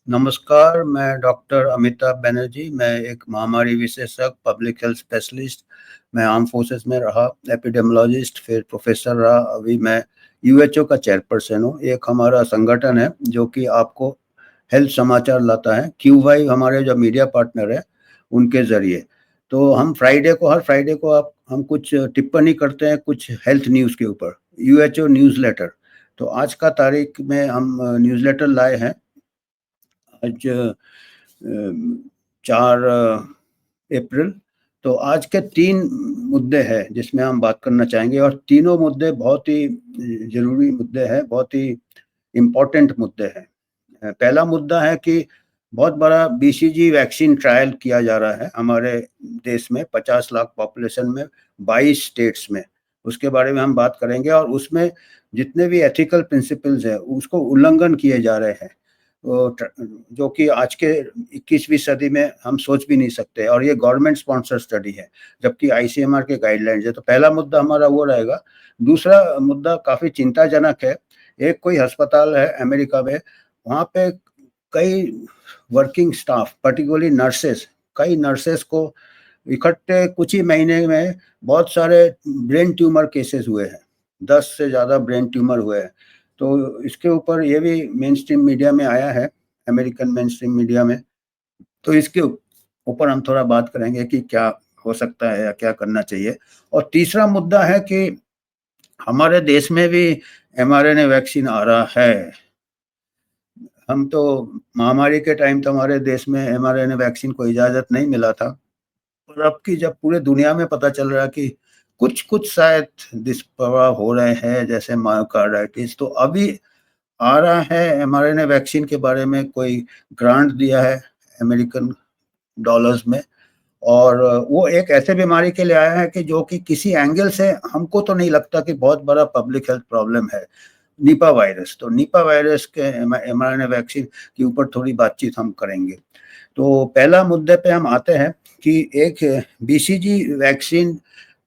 नमस्कार, मैं डॉक्टर अमिताभ बनर्जी। मैं एक महामारी विशेषज्ञ, पब्लिक हेल्थ स्पेशलिस्ट। मैं आर्म फोर्सेस में रहा, एपिडेमियोलॉजिस्ट, फिर प्रोफेसर रहा। अभी मैं यूएचओ का चेयरपर्सन हूँ। एक हमारा संगठन है जो कि आपको हेल्थ समाचार लाता है। क्यूवाई हमारे जो मीडिया पार्टनर है, उनके ज़रिए। तो हर फ्राइडे को आप हम कुछ टिप्पणी करते हैं कुछ हेल्थ न्यूज़ के ऊपर, यूएचओ न्यूज़लेटर। तो आज का तारीख में हम न्यूज़लेटर लाए हैं। आज 4 अप्रैल। तो आज के 3 मुद्दे हैं जिसमें हम बात करना चाहेंगे, और तीनों मुद्दे बहुत ही ज़रूरी मुद्दे हैं, बहुत ही इम्पोर्टेंट मुद्दे हैं। पहला मुद्दा है कि बहुत बड़ा बीसीजी वैक्सीन ट्रायल किया जा रहा है हमारे देश में, 50 लाख पॉपुलेशन में, 22 स्टेट्स में। उसके बारे में हम बात करेंगे, और उसमें जितने भी एथिकल प्रिंसिपल्स हैं उसको उल्लंघन किए जा रहे हैं, जो कि आज के 21वीं सदी में हम सोच भी नहीं सकते। और ये गवर्नमेंट स्पॉन्सर स्टडी है, जबकि आईसीएमआर के गाइडलाइंस है। तो पहला मुद्दा हमारा वो रहेगा। दूसरा मुद्दा काफ़ी चिंताजनक है। एक कोई अस्पताल है अमेरिका में, वहाँ पे कई वर्किंग स्टाफ, पर्टिकुलरली नर्सेस, कई नर्सेस को इकट्ठे कुछ ही महीने में बहुत सारे ब्रेन ट्यूमर केसेस हुए हैं। 10 से ज़्यादा ब्रेन ट्यूमर हुए हैं। तो इसके ऊपर ये भी मेन स्ट्रीम मीडिया में आया है, अमेरिकन मेन स्ट्रीम मीडिया में। तो इसके ऊपर हम थोड़ा बात करेंगे कि क्या हो सकता है या क्या करना चाहिए। और तीसरा मुद्दा है कि हमारे देश में भी एमआरएनए वैक्सीन आ रहा है। हम तो महामारी के टाइम तो हमारे देश में एमआरएनए वैक्सीन को इजाज़त नहीं मिला था। और अब की जब पूरे दुनिया में पता चल रहा है कि कुछ-कुछ शायद दुष्प्रभाव हो रहे हैं, जैसे मायोकार्डाइटिस, तो अभी आ रहा है एमआरएनए वैक्सीन के बारे में कोई ग्रांट दिया है अमेरिकन डॉलर्स में। और वो एक ऐसे बीमारी के लिए आया है कि जो कि किसी एंगल से हमको तो नहीं लगता कि बहुत बड़ा पब्लिक हेल्थ प्रॉब्लम है। निपा वायरस, तो निपा वायरस के एमआरएनए वैक्सीन के ऊपर थोड़ी बातचीत हम करेंगे। तो पहला मुद्दे पे हम आते हैं कि एक बीसीजी वैक्सीन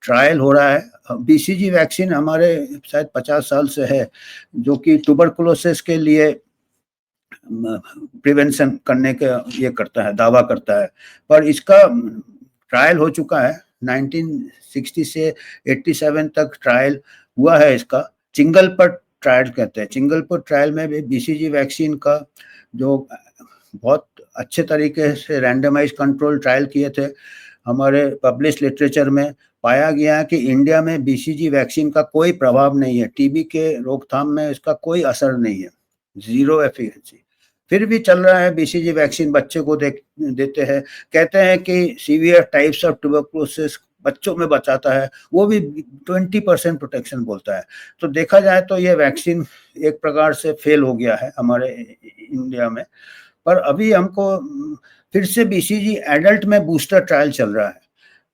ट्रायल हो रहा है। बीसीजी वैक्सीन हमारे शायद 50 साल से है, जो कि ट्यूबरकुलोसिस के लिए प्रिवेंशन करने का ये करता है, दावा करता है। पर इसका ट्रायल हो चुका है 1960 से 87 तक ट्रायल हुआ है इसका। चिंगलपट ट्रायल कहते हैं। चिंगलपट ट्रायल में भी बीसीजी वैक्सीन का जो बहुत अच्छे तरीके से रैंडमाइज कंट्रोल ट्रायल किए थे, हमारे पब्लिश लिटरेचर में पाया गया है कि इंडिया में बीसीजी वैक्सीन का कोई प्रभाव नहीं है। टीबी के रोकथाम में इसका कोई असर नहीं है, ज़ीरो एफिकेसी। फिर भी चल रहा है बीसीजी वैक्सीन, बच्चे को देते हैं। कहते हैं कि सीवियर टाइप्स ऑफ ट्यूबरकुलोसिस बच्चों में बचाता है, वो भी 20% प्रोटेक्शन बोलता है। तो देखा जाए तो ये वैक्सीन एक प्रकार से फेल हो गया है हमारे इंडिया में। पर अभी हमको फिर से बीसीजी एडल्ट में बूस्टर ट्रायल चल रहा है,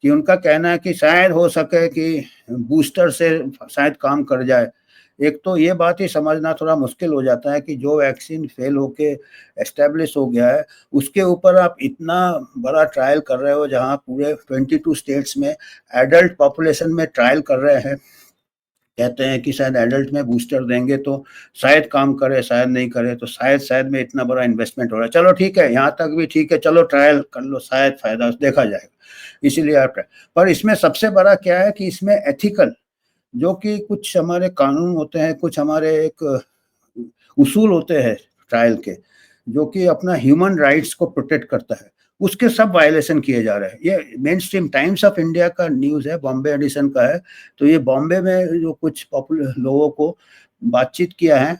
कि उनका कहना है कि शायद हो सके कि बूस्टर से शायद काम कर जाए। एक तो ये बात ही समझना थोड़ा मुश्किल हो जाता है कि जो वैक्सीन फेल होके एस्टेब्लिश हो गया है, उसके ऊपर आप इतना बड़ा ट्रायल कर रहे हो, जहाँ पूरे 22 स्टेट्स में एडल्ट पॉपुलेशन में ट्रायल कर रहे हैं। कहते हैं कि शायद एडल्ट में बूस्टर देंगे तो शायद काम करे, शायद नहीं करे। तो शायद में इतना बड़ा इन्वेस्टमेंट हो रहा है। चलो ठीक है, यहाँ तक भी ठीक है, चलो ट्रायल कर लो, शायद फ़ायदा देखा जाएगा, इसीलिए आप पर इसमें सबसे बड़ा क्या है कि इसमें एथिकल, जो कि कुछ हमारे कानून होते हैं, कुछ हमारे एक उसूल होते हैं ट्रायल के, जो कि अपना ह्यूमन राइट्स को प्रोटेक्ट करता है, उसके सब वायलेशन किए जा रहे हैं। ये main stream times of India का न्यूज़ है, बॉम्बे एडिशन का है। तो ये बॉम्बे में जो कुछ पॉपुलर लोगों को बातचीत किया है,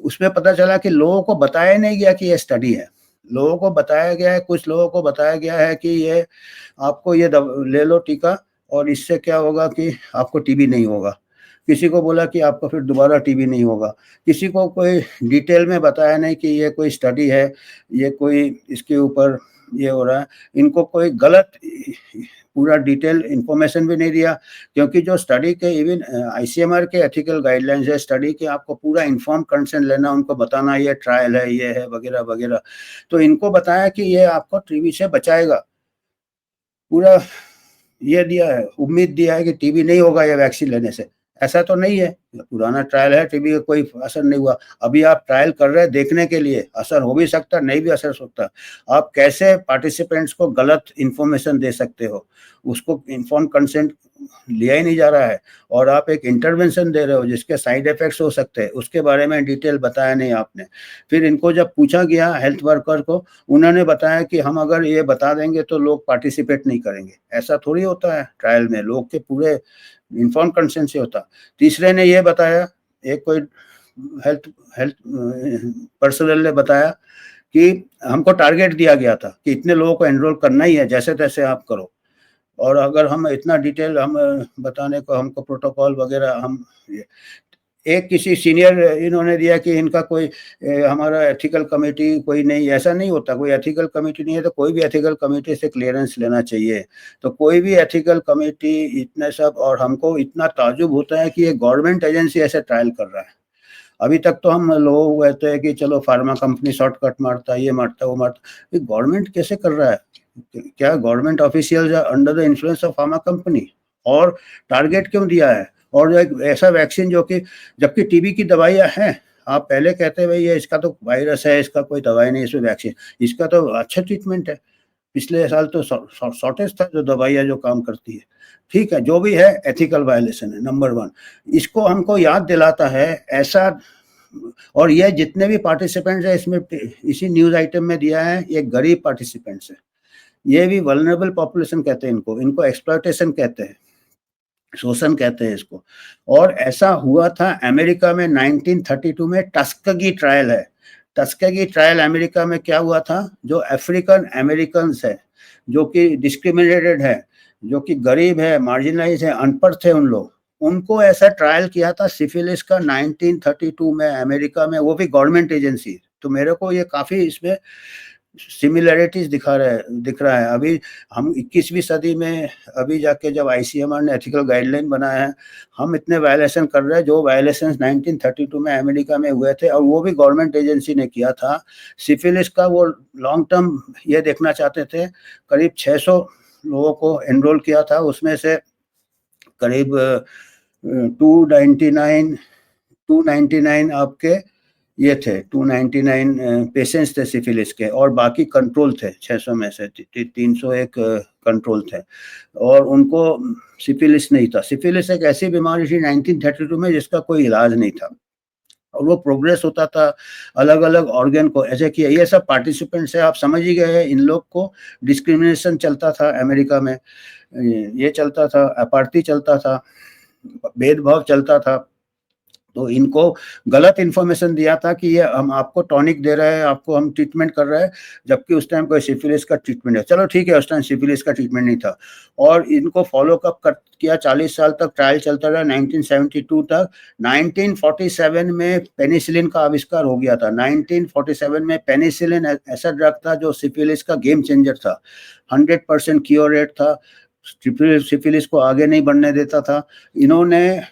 उसमें पता चला कि लोगों को बताया नहीं गया कि ये स्टडी है। लोगों को बताया गया है, कुछ लोगों को बताया गया है कि ये आपको ये ले लो टीका, और इससे क्या होगा कि आपको टीबी नहीं होगा। किसी को बोला कि आपको फिर दोबारा टीबी नहीं होगा। किसी को कोई डिटेल में बताया नहीं कि ये कोई स्टडी है, ये कोई इसके ऊपर ये हो रहा है। इनको कोई गलत पूरा डिटेल इन्फॉर्मेशन भी नहीं दिया, क्योंकि जो स्टडी के इवन आईसीएमआर के एथिकल गाइडलाइंस है स्टडी के, आपको पूरा इन्फॉर्म कंसेंट लेना, उनको बताना ये ट्रायल है, ये है, वगैरह वगैरह। तो इनको बताया कि ये आपको टीबी से बचाएगा, पूरा ये दिया है, उम्मीद दिया है कि टीबी नहीं होगा ये वैक्सीन लेने से। ऐसा तो नहीं है, पुराना ट्रायल है, टीबी का कोई असर नहीं हुआ। अभी आप ट्रायल कर रहे हैं देखने के लिए, असर हो भी सकता है, नहीं भी असर हो सकता। आप कैसे पार्टिसिपेंट्स को गलत इन्फॉर्मेशन दे सकते हो? उसको इन्फॉर्म कंसेंट लिया ही नहीं जा रहा है, और आप एक इंटरवेंशन दे रहे हो जिसके साइड इफेक्ट्स हो सकते हैं, उसके बारे में डिटेल बताया नहीं आपने। फिर इनको जब पूछा गया हेल्थ वर्कर को, उन्होंने बताया कि हम अगर ये बता देंगे तो लोग पार्टिसिपेट नहीं करेंगे। ऐसा थोड़ी होता है, ट्रायल में लोग के पूरे इन्फॉर्म कंसेंट से होता। तीसरे ने ये बताया, एक कोई हेल्थ हेल्थ पर्सनल ने बताया कि हमको टारगेट दिया गया था कि इतने लोगों को एनरोल करना ही है, जैसे तैसे आप करो। और अगर हम इतना डिटेल हम बताने को, हमको प्रोटोकॉल वगैरह हम एक किसी सीनियर इन्होंने दिया कि इनका कोई हमारा एथिकल कमेटी कोई नहीं, ऐसा नहीं होता। कोई एथिकल कमेटी नहीं है तो कोई भी एथिकल कमेटी से क्लियरेंस लेना चाहिए। तो कोई भी एथिकल कमेटी इतने सब, और हमको इतना ताज्जुब होता है कि ये गवर्नमेंट एजेंसी ऐसे ट्रायल कर रहा है। अभी तक तो हम लोग कहते हैं कि चलो फार्मा कंपनी शॉर्टकट मारता है, ये मारता है, वो मारता है। ये गवर्नमेंट कैसे कर रहा है? क्या government officials are under the influence of pharma company? और टारगेट क्यों दिया है? और एक ऐसा वैक्सीन जो कि, जबकि टीबी की दवाइयाँ हैं, आप पहले कहते हैं भाई ये इसका तो वायरस है, इसका कोई दवाई नहीं, इसमें वैक्सीन, इसका तो अच्छा ट्रीटमेंट है। पिछले साल तो शॉर्टेज था जो दवाइयाँ जो काम करती है। ठीक है, जो भी है एथिकल वायलेशन है नंबर 1। इसको हमको याद दिलाता है ऐसा। और ये जितने भी पार्टिसिपेंट्स हैं इसमें, इसी न्यूज़ आइटम में दिया है, ये गरीब पार्टिसिपेंट्स है। ये भी वल्नरेबल पॉपुलेशन कहते हैं इनको एक्सप्लॉयटेशन कहते हैं, शोषण कहते हैं इसको। और ऐसा हुआ था अमेरिका में 1932 में, टस्कगी ट्रायल है। टस्कगी ट्रायल अमेरिका में क्या हुआ था, जो अफ्रीकन अमेरिकन है, जो कि डिस्क्रिमिनेटेड है, जो कि गरीब है, मार्जिनलाइज है, अनपढ़ थे उन लोग, उनको ऐसा ट्रायल किया था सिफिलिस का 1932 में अमेरिका में, वो भी गवर्नमेंट एजेंसी। तो मेरे को ये काफ़ी इसमें सिमिलैरिटीज दिख रहा है। अभी हम 21वीं सदी में अभी जाके जब आईसीएमआर ने एथिकल गाइडलाइन बनाया है, हम इतने वायलेशन कर रहे हैं जो वायलेशन 1932 में अमेरिका में हुए थे, और वो भी गवर्नमेंट एजेंसी ने किया था। सिफिलिस का वो लॉन्ग टर्म ये देखना चाहते थे, करीब 600 लोगों को एनरोल किया था, उसमें से करीब 299 आपके ये थे, 299 पेशेंट्स थे सिफिलिस के, और बाकी कंट्रोल थे। 600 में से 301 कंट्रोल थे, और उनको सिफिलिस नहीं था। सिफिलिस एक ऐसी बीमारी थी 1932 में जिसका कोई इलाज नहीं था, और वो प्रोग्रेस होता था अलग अलग ऑर्गन को ऐसे किया। ये सब पार्टिसिपेंट्स है, आप समझ ही गए। इन लोग को डिस्क्रिमिनेशन चलता था अमेरिका में, ये चलता था, अपार्थी चलता था, भेदभाव चलता था। तो इनको गलत इन्फॉर्मेशन दिया था कि ये हम आपको टॉनिक दे रहे हैं, आपको हम ट्रीटमेंट कर रहे हैं, जबकि उस टाइम कोई सिफिलिस का ट्रीटमेंट है। चलो ठीक है, उस टाइम सिफिलिस का ट्रीटमेंट नहीं था, और इनको फॉलो अप किया। 40 साल तक ट्रायल चलता रहा, 1972 तक। 1947 में पेनिसिलिन का आविष्कार हो गया था। 1947 में पेनिसिलिन ऐसा ड्रग था जो सिफिलिस का गेम चेंजर था। 100% क्योर रेट था, सिफिलिस को आगे नहीं बढ़ने देता था। इन्होंने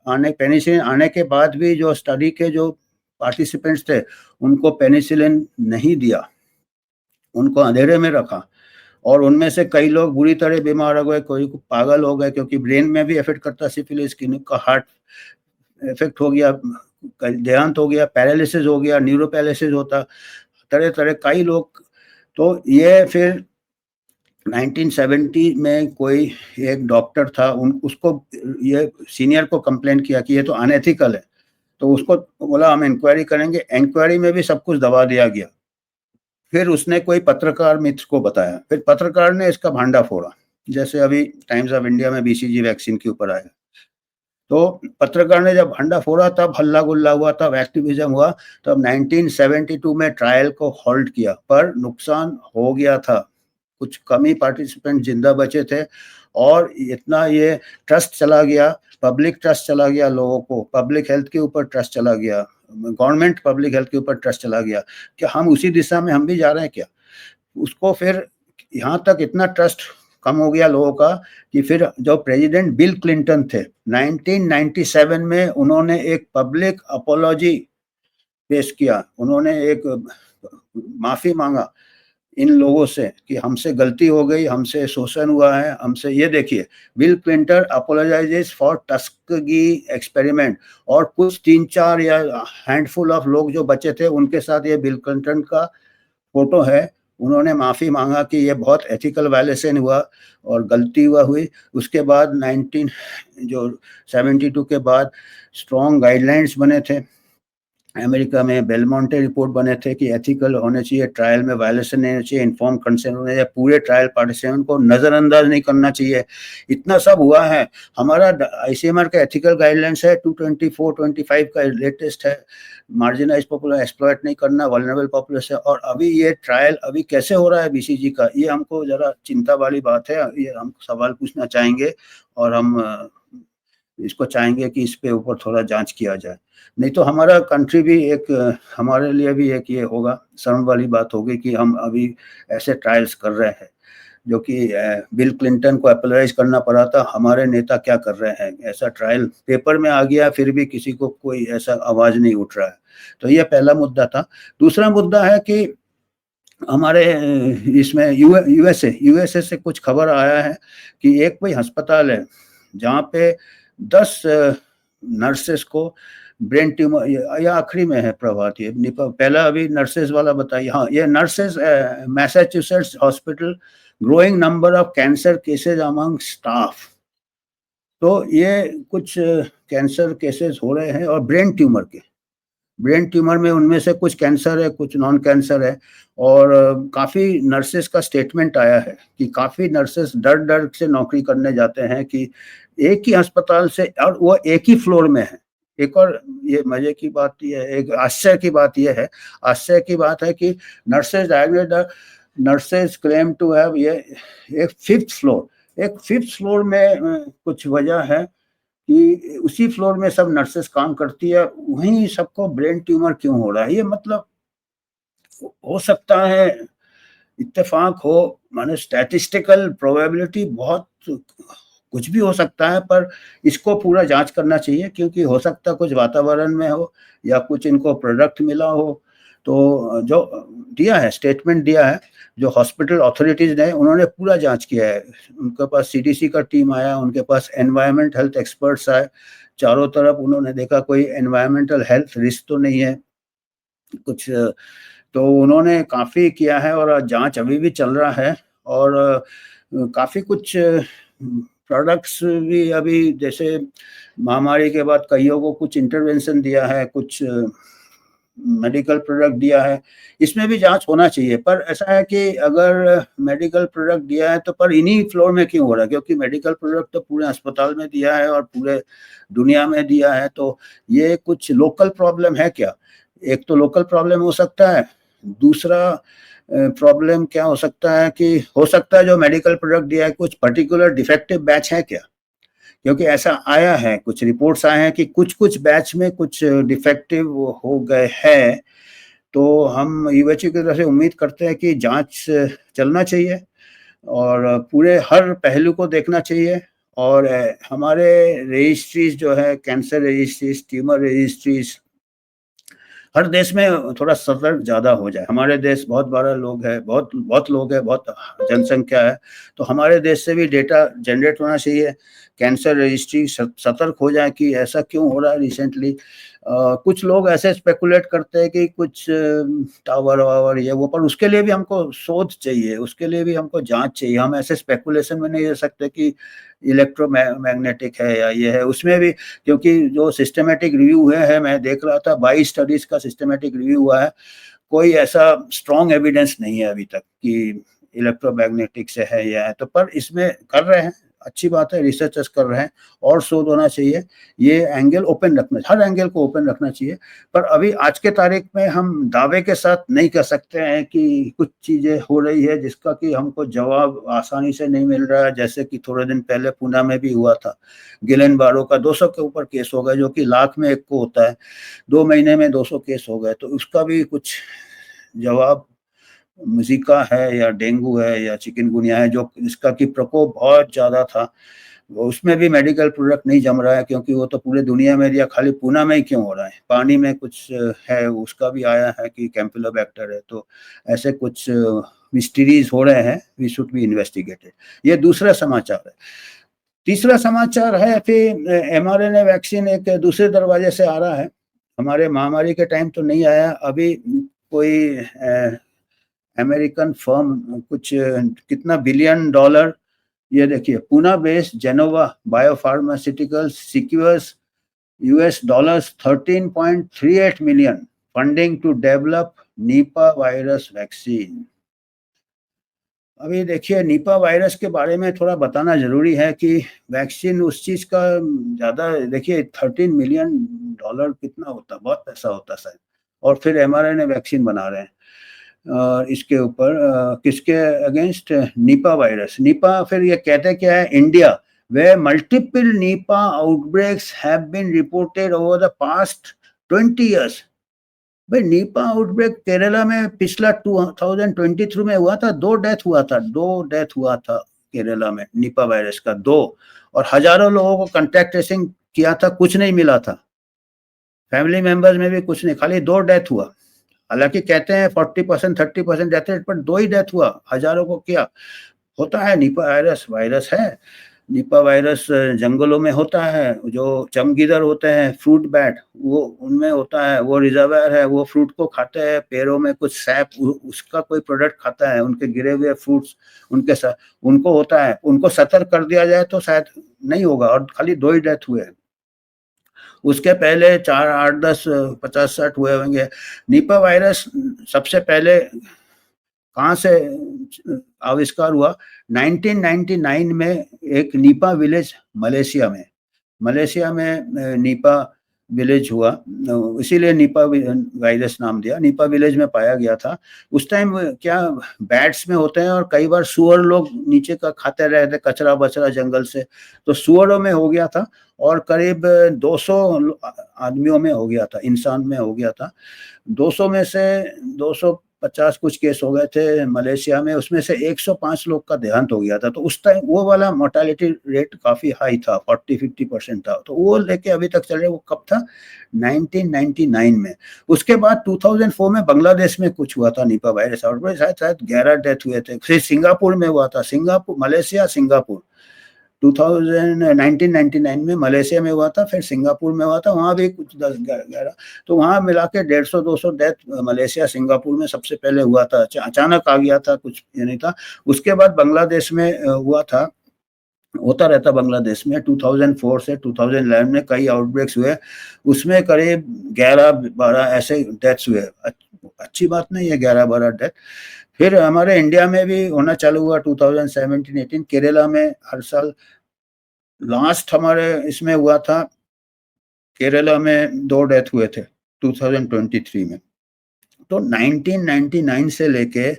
पेनिसिलिन आने के बाद भी जो स्टडी के जो पार्टिसिपेंट्स थे उनको पेनिसिलिन नहीं दिया, उनको अंधेरे में रखा, और उनमें से कई लोग बुरी तरह बीमार हो गए, कोई पागल हो गए, क्योंकि ब्रेन में भी इफेक्ट करता सिफिलिस, किसी का हार्ट इफेक्ट हो गया, देहांत हो गया, पैरालिसिस हो गया, न्यूरोपैरालिसिस होता, तरह तरह कई लोग। तो ये फिर 1970 में कोई एक डॉक्टर था, उसको ये सीनियर को कंप्लेन किया कि ये तो अनएथिकल है, तो उसको बोला हम इंक्वायरी करेंगे। इंक्वायरी में भी सब कुछ दबा दिया गया। फिर उसने कोई पत्रकार मित्र को बताया, फिर पत्रकार ने इसका भांडा फोड़ा, जैसे अभी टाइम्स ऑफ इंडिया में बीसीजी वैक्सीन के ऊपर आया। तो पत्रकार ने जब भांडा फोड़ा तब हल्ला गुल्ला हुआ, तब एक्टिविज्म हुआ, तब 1972 में ट्रायल को होल्ड किया, पर नुकसान हो गया था। कुछ कम ही पार्टिसिपेंट जिंदा बचे थे, और इतना ये ट्रस्ट चला गया, पब्लिक ट्रस्ट चला गया, लोगों को पब्लिक हेल्थ के ऊपर ट्रस्ट चला गया, गवर्नमेंट पब्लिक हेल्थ के ऊपर ट्रस्ट चला गया कि हम उसी दिशा में हम भी जा रहे हैं क्या। उसको फिर यहाँ तक इतना ट्रस्ट कम हो गया लोगों का कि फिर जो प्रेसिडेंट बिल क्लिंटन थे 1997 में, उन्होंने एक पब्लिक अपोलॉजी पेश किया, उन्होंने एक माफी मांगा इन लोगों से कि हमसे गलती हो गई, हमसे शोषण हुआ है, हमसे ये देखिए bill Clinton अपोलोजाइजेस for Tuskegee experiment, और कुछ 3-4 या हैंडफुल ऑफ लोग जो बचे थे उनके साथ ये बिल क्लिंटन का फोटो है। उन्होंने माफ़ी मांगा कि ये बहुत एथिकल वायलेशन हुआ और गलती हुई। उसके बाद 1972 के बाद स्ट्रॉन्ग गाइडलाइंस बने थे अमेरिका में, बेलमोंटे रिपोर्ट बने थे कि एथिकल होने चाहिए, ट्रायल में वायलेशन नहीं होना चाहिए, इन्फॉर्म कंसेंट होना चाहिए, पूरे ट्रायल पार्टिसिपेंट को नज़रअंदाज नहीं करना चाहिए। इतना सब हुआ है। हमारा आईसीएमआर का एथिकल गाइडलाइंस है 224-25 का लेटेस्ट है, मार्जिनाइज पॉपुलेशन एक्सप्लॉइट नहीं करना, वल्नरेबल पॉपुलेशन। और अभी ये ट्रायल अभी कैसे हो रहा है बीसीजी का, ये हमको ज़रा चिंता वाली बात है। ये हम सवाल पूछना चाहेंगे और हम इसको चाहेंगे कि इस पे ऊपर थोड़ा जांच किया जाए। नहीं तो हमारा कंट्री भी एक, हमारे लिए भी एक ये होगा, शर्म वाली बात होगी कि हम अभी ऐसे ट्रायल्स कर रहे हैं जो कि बिल क्लिंटन को अपोलोजाइज करना पड़ा था, हमारे नेता क्या कर रहे हैं। ऐसा ट्रायल पेपर में आ गया, फिर भी किसी को कोई ऐसा आवाज़ नहीं उठ रहा है। तो ये पहला मुद्दा था। दूसरा मुद्दा है कि हमारे इसमें यूएसए से कुछ खबर आया है कि एक कोई अस्पताल है जहाँ पे 10 नर्सेस को ब्रेन ट्यूमर, या आखिरी में है प्रभात, ये पहला अभी नर्सेस वाला बताइए। हाँ, ये nurses Massachusetts hospital, growing number of cancer cases among staff. तो ये कुछ कैंसर केसेस हो रहे हैं और ब्रेन ट्यूमर में उनमें से कुछ कैंसर है, कुछ नॉन कैंसर है। और काफ़ी नर्सेस का स्टेटमेंट आया है कि काफ़ी नर्सेस डर डर से नौकरी करने जाते हैं कि एक ही अस्पताल से, और वो एक ही फ्लोर में है। एक और ये मजे की बात ये है, एक आश्चर्य की बात ये है, आश्चर्य की बात है कि नर्सेस क्लेम टू हैव ये एक फिफ्थ फ्लोर में कुछ वजह है कि उसी फ्लोर में सब नर्सेस काम करती है, वहीं सबको ब्रेन ट्यूमर क्यों हो रहा है। ये मतलब हो सकता है इत्तेफाक हो, माने स्टैटिस्टिकल प्रोबेबिलिटी बहुत कुछ भी हो सकता है, पर इसको पूरा जांच करना चाहिए क्योंकि हो सकता है कुछ वातावरण में हो या कुछ इनको प्रोडक्ट मिला हो। तो जो दिया है, स्टेटमेंट दिया है, जो हॉस्पिटल अथॉरिटीज़ ने, उन्होंने पूरा जांच किया है। उनके पास सीडीसी का टीम आया, उनके पास एनवायरमेंट हेल्थ एक्सपर्ट्स आए, चारों तरफ उन्होंने देखा कोई एनवायरमेंटल हेल्थ रिस्क तो नहीं है कुछ। तो उन्होंने काफ़ी किया है और जांच अभी भी चल रहा है। और काफ़ी कुछ प्रोडक्ट्स भी अभी, जैसे महामारी के बाद कईयों को कुछ इंटरवेंशन दिया है, कुछ मेडिकल प्रोडक्ट दिया है, इसमें भी जांच होना चाहिए। पर ऐसा है कि अगर मेडिकल प्रोडक्ट दिया है तो पर इन्हीं फ्लोर में क्यों हो रहा है, क्योंकि मेडिकल प्रोडक्ट तो पूरे अस्पताल में दिया है और पूरे दुनिया में दिया है। तो ये कुछ लोकल प्रॉब्लम है क्या? एक तो लोकल प्रॉब्लम हो सकता है, दूसरा प्रॉब्लम क्या हो सकता है कि हो सकता है जो मेडिकल प्रोडक्ट दिया है कुछ पर्टिकुलर डिफेक्टिव बैच है क्या? क्योंकि ऐसा आया है, कुछ रिपोर्ट्स आए हैं कि कुछ बैच में कुछ डिफेक्टिव हो गए हैं। तो हम यूएचओ की तरफ से उम्मीद करते हैं कि जांच चलना चाहिए और पूरे हर पहलू को देखना चाहिए। और हमारे रजिस्ट्रीज जो है, कैंसर रजिस्ट्रीज, ट्यूमर रजिस्ट्रीज, हर देश में थोड़ा सतर्क ज़्यादा हो जाए। हमारे देश बहुत बड़ा लोग है, बहुत लोग है, बहुत जनसंख्या है, तो हमारे देश से भी डेटा जनरेट होना चाहिए। कैंसर रजिस्ट्री सतर्क हो जाए कि ऐसा क्यों हो रहा है रिसेंटली। कुछ लोग ऐसे स्पेकुलेट करते हैं कि कुछ टावर वावर ये वो, पर उसके लिए भी हमको शोध चाहिए, उसके लिए भी हमको जांच चाहिए। हम ऐसे स्पेकुलेशन में नहीं रह सकते कि इलेक्ट्रोमैग्नेटिक है या ये है, उसमें भी, क्योंकि जो सिस्टमेटिक रिव्यू हुए हैं, मैं देख रहा था 22 स्टडीज का सिस्टमेटिक रिव्यू हुआ है, कोई ऐसा स्ट्रॉन्ग एविडेंस नहीं है अभी तक कि इलेक्ट्रोमैग्नेटिक से है या है। तो पर इसमें कर रहे हैं, अच्छी बात है, रिसर्चर्स कर रहे हैं और शोध होना चाहिए। ये एंगल ओपन रखना, हर एंगल को ओपन रखना चाहिए। पर अभी आज के तारीख में हम दावे के साथ नहीं कह सकते हैं कि कुछ चीज़ें हो रही है जिसका कि हमको जवाब आसानी से नहीं मिल रहा है। जैसे कि थोड़े दिन पहले पूना में भी हुआ था, गिलेन बारो का 200 के ऊपर केस हो गए, जो कि लाख में एक को होता है। 2 महीने में 200 केस हो गए, तो उसका भी कुछ जवाब ज़िका है या डेंगू है या चिकनगुनिया है, जो इसका कि प्रकोप बहुत ज़्यादा था। उसमें भी मेडिकल प्रोडक्ट नहीं जम रहा है, क्योंकि वो तो पूरे दुनिया में दिया, खाली पूना में ही क्यों हो रहा है? पानी में कुछ है, उसका भी आया है कि कैंपिलोबैक्टर है, तो ऐसे कुछ मिस्ट्रीज हो रहे हैं, वी शुड बी इन्वेस्टिगेटेड। ये दूसरा समाचार है। तीसरा समाचार है फिर एमआरएनए वैक्सीन एक दूसरे दरवाजे से आ रहा है। हमारे महामारी के टाइम तो नहीं आया, अभी कोई अमेरिकन फर्म कुछ कितना बिलियन डॉलर, ये देखिए, Poona based Gennova biopharmaceuticals secures US dollars 13.38 million funding to develop Nipah virus vaccine. अभी देखिए, नीपा वायरस के बारे में थोड़ा बताना जरूरी है कि वैक्सीन उस चीज का ज्यादा, देखिए 13 मिलियन डॉलर कितना होता, बहुत पैसा होता शायद। और फिर एमआरएनए वैक्सीन बना रहे हैं इसके ऊपर, किसके अगेंस्ट? Nipah virus. नीपा फिर ये कहते क्या है? India where multiple Nipah outbreaks have been reported over the past 20 years। भाई, नीपा आउटब्रेक केरला में पिछला 2023 में हुआ था, 2 डेथ हुआ था केरला में नीपा वायरस का, 2। और हजारों लोगों को कांटेक्ट ट्रेसिंग किया था, कुछ नहीं मिला था, फैमिली मेंबर्स में भी कुछ नहीं, खाली 2 डेथ हुआ। हालांकि कहते हैं 40% 30% डेथ रेट, पर 2 ही डेथ हुआ, हजारों को किया। होता है, नीपा वायरस है। निपा वायरस जंगलों में होता है, जो चमगीदड़ होते हैं, फ्रूट बैट, वो उनमें होता है, वो रिजर्वायर है, वो फ्रूट को खाते हैं, पैरों में कुछ सैप, उसका कोई प्रोडक्ट खाता है, उनके गिरे हुए फ्रूट्स उनके साथ उनको होता है। उनको सतर्क कर दिया जाए तो शायद नहीं होगा, और खाली 2 ही डेथ हुए। उसके पहले 4, 8, 10, 50, 60 हुए होंगे। निपा वायरस सबसे पहले कहाँ से आविष्कार हुआ? 1999 में एक नीपा विलेज मलेशिया में नीपा विलेज हुआ, इसीलिए नीपा वायरस नाम दिया। नीपा विलेज में पाया गया था। उस टाइम क्या बैट्स में होते हैं, और कई बार सुअर लोग नीचे का खाते रहे थे, कचरा बचरा जंगल से, तो सुअरों में हो गया था, और करीब 200 आदमियों में हो गया था, इंसान में हो गया था। 200 में से 250 कुछ केस हो गए थे मलेशिया में, उसमें से 105 लोग का देहांत हो गया था। तो उस टाइम वो वाला मोर्टालिटी रेट काफी हाई था, 40-50% था। तो वो लेके अभी तक चल रहे। वो कब था? 1999 में। उसके बाद 2004 में बांग्लादेश में कुछ हुआ था निपा वायरस आउटब्रेक, शायद 11 डेथ हुए थे। फिर सिंगापुर में हुआ था, मलेशिया सिंगापुर 1999 में मलेशिया में हुआ था, फिर सिंगापुर में हुआ था, वहाँ भी कुछ 10-11, तो वहाँ मिला के 150-200 डेथ मलेशिया सिंगापुर में सबसे पहले हुआ था। अचानक आ गया था, कुछ ये नहीं था। उसके बाद बांग्लादेश में हुआ था, होता रहता बांग्लादेश में। 2004 से 2011 में कई आउटब्रेक्स हुए, उसमें करीब 11-12 ऐसे डेथ्स हुए। अच्छी बात नहीं है 11-12 डेथ। फिर हमारे इंडिया में भी होना चालू हुआ 2017-18। केरला में हर साल, लास्ट हमारे इसमें हुआ था, केरला में 2 डेथ हुए थे 2023 में। तो 1999 से लेके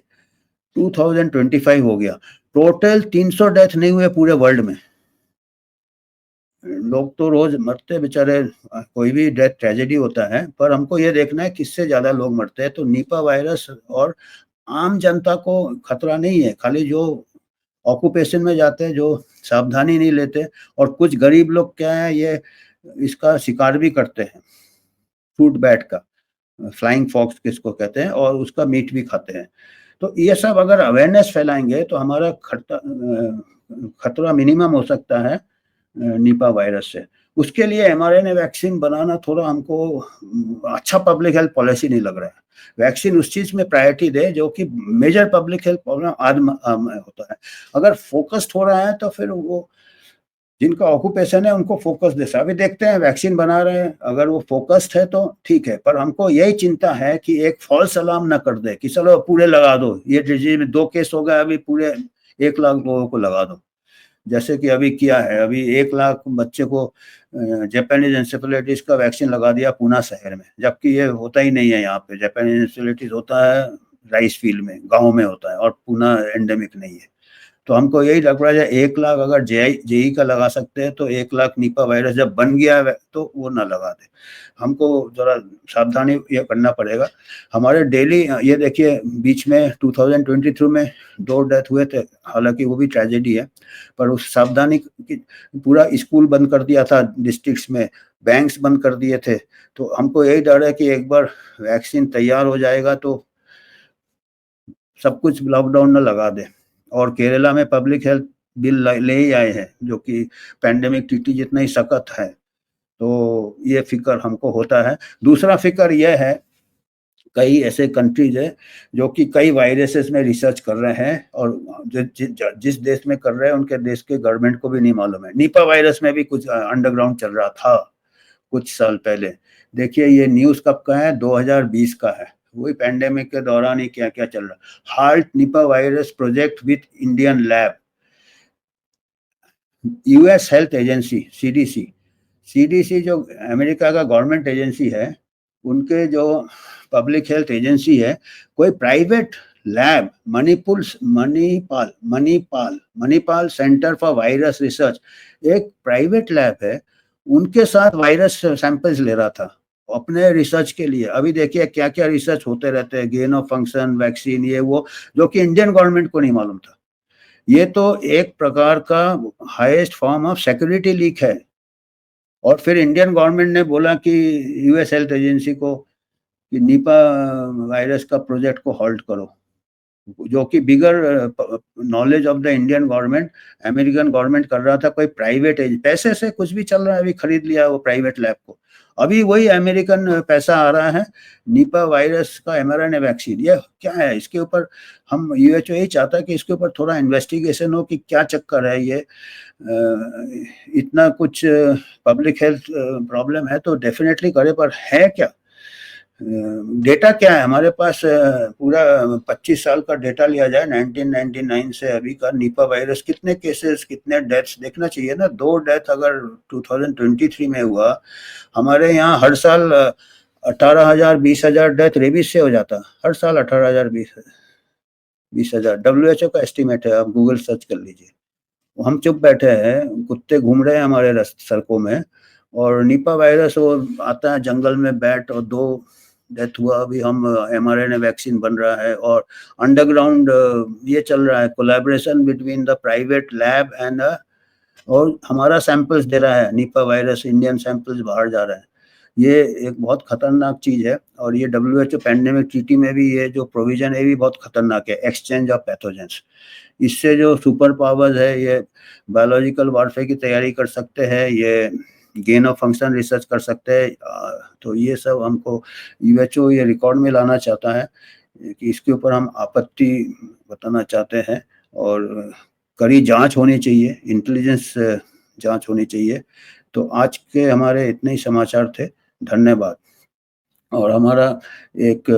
2025 हो गया, टोटल 300 डेथ नहीं हुए पूरे वर्ल्ड में। लोग तो रोज मरते बेचारे, कोई भी डेथ ट्रेजेडी होता है, पर हमको ये देखना है किससे ज्यादा लोग मरते हैं। तो निपा वायरस और आम जनता को खतरा नहीं है, खाली जो ऑक्यूपेशन में जाते हैं, जो सावधानी नहीं लेते, और कुछ गरीब लोग क्या है, ये इसका शिकार भी करते हैं, फ्रूट बैट का, फ्लाइंग फॉक्स किसको कहते हैं, और उसका मीट भी खाते हैं। तो ये सब अगर अवेयरनेस फैलाएंगे तो हमारा खतरा मिनिमम हो सकता है निपा वायरस से। उसके लिए एमआरएनए वैक्सीन बनाना थोड़ा हमको अच्छा पब्लिक हेल्थ पॉलिसी नहीं लग रहा है। वैक्सीन उस चीज में प्रायोरिटी दे जो कि मेजर पब्लिक हेल्थ प्रॉब्लम आदम होता है। अगर फोकस्ड हो रहा है तो फिर वो जिनका ऑक्यूपेशन है उनको फोकस दे। अभी देखते हैं, वैक्सीन बना रहे हैं, अगर वो फोकस्ड है तो ठीक है, पर हमको यही चिंता है कि एक फॉल्स अलार्म ना कर दे कि चलो पूरे लगा दो, ये डिजीज में 2 केस हो गए, अभी पूरे 1 लाख लोगों को लगा दो, जैसे कि अभी किया है। अभी 1 लाख बच्चे को जापानीज एंसेफेलाइटिस का वैक्सीन लगा दिया पूना शहर में, जबकि ये होता ही नहीं है यहाँ पे। जापानीज एंसेफेलाइटिस होता है राइस फील्ड में, गाँव में होता है, और पूना एंडेमिक नहीं है। तो हमको यही लग रहा है 1 लाख अगर जेई का लगा सकते हैं तो 1 लाख निपा वायरस जब बन गया है तो वो ना लगा दे। हमको जरा सावधानी ये करना पड़ेगा। हमारे डेली ये देखिए बीच में 2023 में 2 डेथ हुए थे, हालांकि वो भी ट्रेजेडी है, पर उस सावधानी की पूरा स्कूल बंद कर दिया था डिस्ट्रिक्ट्स में, बैंक्स बंद कर दिए थे। तो हमको यही डर है कि एक बार वैक्सीन तैयार हो जाएगा तो सब कुछ लॉकडाउन न लगा दे। और केरला में पब्लिक हेल्थ बिल ले ही आए हैं जो कि पैंडेमिक टीटी जितना ही सख्त है। तो ये फिक्र हमको होता है। दूसरा फिक्र यह है, कई ऐसे कंट्रीज है जो कि कई वायरसेस में रिसर्च कर रहे हैं और जिस देश में कर रहे हैं उनके देश के गवर्नमेंट को भी नहीं मालूम है। निपा वायरस में भी कुछ अंडरग्राउंड चल रहा था कुछ साल पहले। देखिए ये न्यूज़ कब का है, 2020 का है। वही पैंडेमिक के दौरान ही क्या क्या चल रहा। Halt Nipah virus project with Indian lab, US health agency CDC जो अमेरिका का गवर्नमेंट एजेंसी है, उनके जो पब्लिक हेल्थ एजेंसी है, कोई private lab Manipal centre for virus research, एक प्राइवेट लैब है, उनके साथ वायरस सैंपल्स ले रहा था अपने रिसर्च के लिए। अभी देखिए क्या क्या रिसर्च होते रहते हैं, गेन ऑफ फंक्शन, वैक्सीन, ये वो, जो कि इंडियन गवर्नमेंट को नहीं मालूम था। ये तो एक प्रकार का highest form of security leak है। और फिर इंडियन गवर्नमेंट ने बोला कि यूएस हेल्थ एजेंसी को कि निपा वायरस का प्रोजेक्ट को हॉल्ट करो, जो कि बिगर knowledge of the Indian government, American government कर रहा था। कोई प्राइवेट पैसे से कुछ भी चल रहा है, अभी खरीद लिया वो प्राइवेट लैब को, अभी वही अमेरिकन पैसा आ रहा है निपा वायरस का mRNA वैक्सीन। ये क्या है, इसके ऊपर हम यूएचओ यही चाहता है कि इसके ऊपर थोड़ा इन्वेस्टिगेशन हो कि क्या चक्कर है ये। इतना कुछ पब्लिक हेल्थ प्रॉब्लम है तो डेफिनेटली करे, पर है क्या, डेटा क्या है हमारे पास? पूरा 25 साल का डेटा लिया जाए 1999 से अभी का, निपा वायरस कितने केसेस, कितने डेथ्स देखना चाहिए ना। 2 डेथ अगर 2023 में हुआ, हमारे यहाँ हर साल 18,000 20,000 डेथ रेबीज से हो जाता, हर साल 18,000 20,000 WHO का एस्टिमेट है, आप गूगल सर्च कर लीजिए। हम चुप बैठे हैं, कुत्ते घूम रहे हैं हमारे सड़कों में, और निपा वायरस वो आता है जंगल में बैठ, और 2 डेथ हुआ। अभी हम mRNA वैक्सीन बन रहा है, और अंडरग्राउंड ये चल रहा है collaboration between the private lab and, और हमारा सैंपल्स दे रहा है निपा वायरस, इंडियन सैंपल्स बाहर जा रहे हैं। ये एक बहुत खतरनाक चीज है। और ये WHO पैंडेमिक ट्रीटी में भी ये जो प्रोविजन है, ये भी बहुत खतरनाक है, एक्सचेंज ऑफ पैथोजेंस। इससे जो सुपर पावर्स है, ये बायोलॉजिकल वारफेयर की तैयारी कर सकते हैं, ये गेन ऑफ फंक्शन रिसर्च कर सकते हैं। तो ये सब हमको यूएचओ ये रिकॉर्ड में लाना चाहता है कि इसके ऊपर हम आपत्ति बताना चाहते हैं, और कड़ी जांच होनी चाहिए, इंटेलिजेंस जांच होनी चाहिए। तो आज के हमारे इतने ही समाचार थे, धन्यवाद। और हमारा एक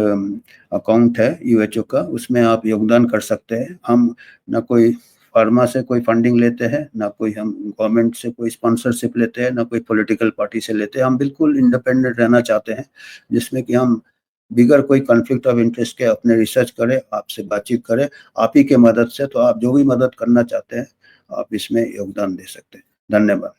अकाउंट है यूएचओ का, उसमें आप योगदान कर सकते हैं। हम ना कोई फार्मा से कोई फंडिंग लेते हैं, ना कोई हम गवर्नमेंट से कोई स्पॉन्सरशिप लेते हैं, ना कोई पॉलिटिकल पार्टी से लेते हैं। हम बिल्कुल इंडिपेंडेंट रहना चाहते हैं, जिसमें कि हम बिगर कोई कॉन्फ्लिक्ट ऑफ इंटरेस्ट के अपने रिसर्च करें, आपसे बातचीत करें, आप ही के मदद से। तो आप जो भी मदद करना चाहते हैं, आप इसमें योगदान दे सकते हैं। धन्यवाद।